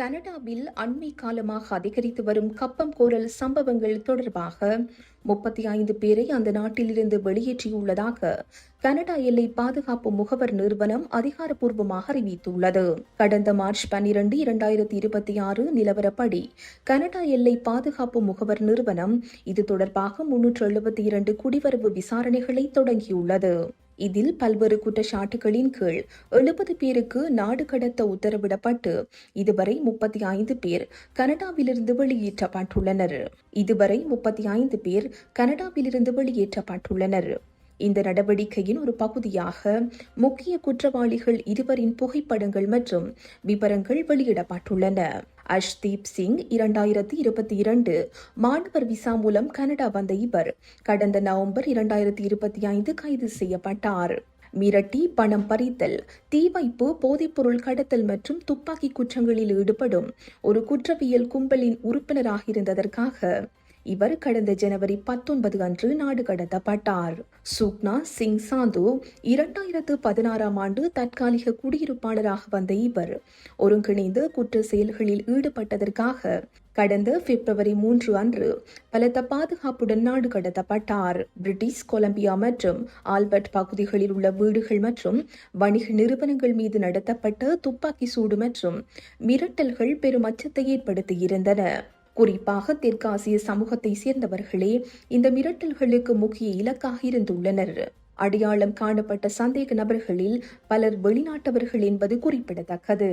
கனடாவில் அண்மை காலமாக அதிகரித்து வரும் கப்பம் கோரல் சம்பவங்கள் தொடர்பாக 35 பேரை அந்த நாட்டிலிருந்து வெளியேற்றியுள்ளதாக கனடா எல்லை பாதுகாப்பு முகவர் நிறுவனம் அதிகாரப்பூர்வமாக அறிவித்துள்ளது. கடந்த மார்ச் 12, 2026 நிலவரப்படி கனடா எல்லை பாதுகாப்பு முகவர் நிறுவனம் இது தொடர்பாக 372 குடிவரவு விசாரணைகளை தொடங்கியுள்ளது. இதில் பல்வேறு குற்றச்சாட்டுகளின் கீழ் 70 பேருக்கு நாடு கடத்த உத்தரவிடப்பட்டு இதுவரை 35 பேர் கனடாவிலிருந்து வெளியேற்றப்பட்டுள்ளனர். இந்த நடவடிக்கையின் ஒரு பகுதியாக முக்கிய குற்றவாளிகள் இருவரின் புகைப்படங்கள் மற்றும் விவரங்கள் வெளியிடப்பட்டுள்ளன. அஷ்தீப் சிங் 2022 மாணவர் விசா மூலம் கனடா வந்த இவர் கடந்த நவம்பர் 2025 கைது செய்யப்பட்டார். மிரட்டி பணம் பறித்தல், தீ வைப்பு, போதைப்பொருள் கடத்தல் மற்றும் துப்பாக்கி குற்றங்களில் ஈடுபடும் ஒரு குற்றவியல் கும்பலின் உறுப்பினராக இருந்ததற்காக இவர் கடந்த ஜனவரி 19 அன்று நாடு கடத்தப்பட்டார். சுக்னா சிங் சாந்து 2016 ஆண்டு தற்காலிக குடியிருப்பாளராக வந்த இவர் ஒருங்கிணைந்து குற்ற செயல்களில் ஈடுபட்டதற்காக கடந்த பிப்ரவரி 3 அன்று பலத்த பாதுகாப்புடன் நாடு கடத்தப்பட்டார். பிரிட்டிஷ் கொலம்பியா மற்றும் ஆல்பர்ட் பகுதிகளில் உள்ள வீடுகள் மற்றும் வணிக நிறுவனங்கள் மீது நடத்தப்பட்ட துப்பாக்கி சூடு மற்றும் மிரட்டல்கள் பெரும் அச்சத்தை ஏற்படுத்தியிருந்தன. குறிப்பாக தெற்காசிய சமூகத்தை சேர்ந்தவர்களே இந்த மிரட்டல்களுக்கு முக்கிய இலக்காக இருந்துள்ளனர். அடையாளம் காணப்பட்ட சந்தேக நபர்களில் பலர் வெளிநாட்டவர்கள் என்பது குறிப்பிடத்தக்கது.